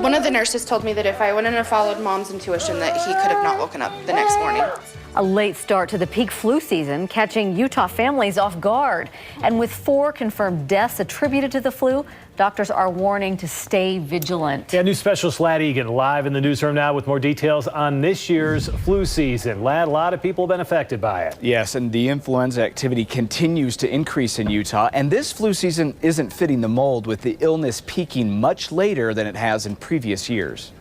One of the nurses told me that if I wouldn't have followed Mom's intuition that he could have not woken up the next morning. A late start to the peak flu season, catching Utah families off guard. And with 4 confirmed deaths attributed to the flu, doctors are warning to stay vigilant. Yeah, new specialist Lad Egan live in the newsroom now with more details on this year's flu season. Lad, a lot of people have been affected by it. Yes, and the influenza activity continues to increase in Utah. And this flu season isn't fitting the mold, with the illness peaking much later than it has in previous years.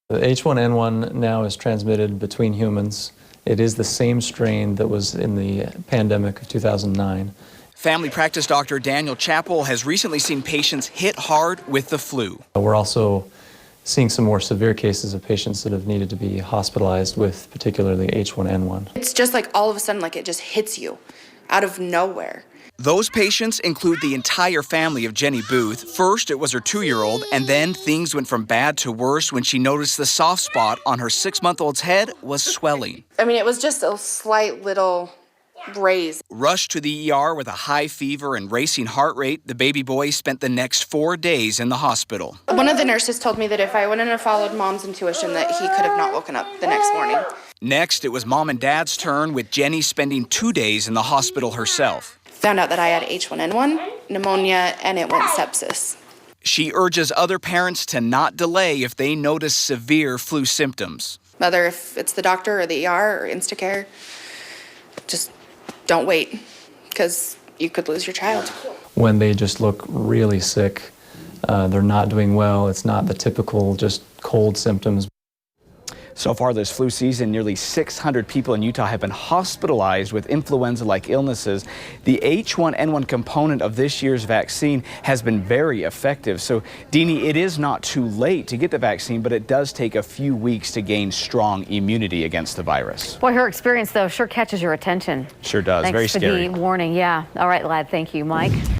The H1N1 now is transmitted between humans. It is the same strain that was in the pandemic of 2009. Family practice doctor Daniel Chappell has recently seen patients hit hard with the flu. We're also seeing some more severe cases of patients that have needed to be hospitalized with particularly H1N1. It's just like all of a sudden, like it just hits you out of nowhere. Those patients include the entire family of Jenny Booth. First, it was her 2-year-old, and then things went from bad to worse when she noticed the soft spot on her 6-month-old's head was swelling. I mean, it was just a slight little raise. Rushed to the ER with a high fever and racing heart rate, the baby boy spent the next 4 days in the hospital. One of the nurses told me that if I wouldn't have followed Mom's intuition that he could have not woken up the next morning. Next, it was Mom and Dad's turn, with Jenny spending 2 days in the hospital herself. Found out that I had H1N1, pneumonia, and it went sepsis. She urges other parents to not delay if they notice severe flu symptoms. Whether if it's the doctor or the ER or Instacare, just don't wait, because you could lose your child. When they just look really sick, they're not doing well, it's not the typical just cold symptoms. So far this flu season, nearly 600 people in Utah have been hospitalized with influenza-like illnesses. The H1N1 component of this year's vaccine has been very effective. So, Deanie, it is not too late to get the vaccine, but it does take a few weeks to gain strong immunity against the virus. Boy, her experience, though, sure catches your attention. Sure does. Thanks Very for scary. the warning. Yeah. All right, Lad. Thank you, Mike.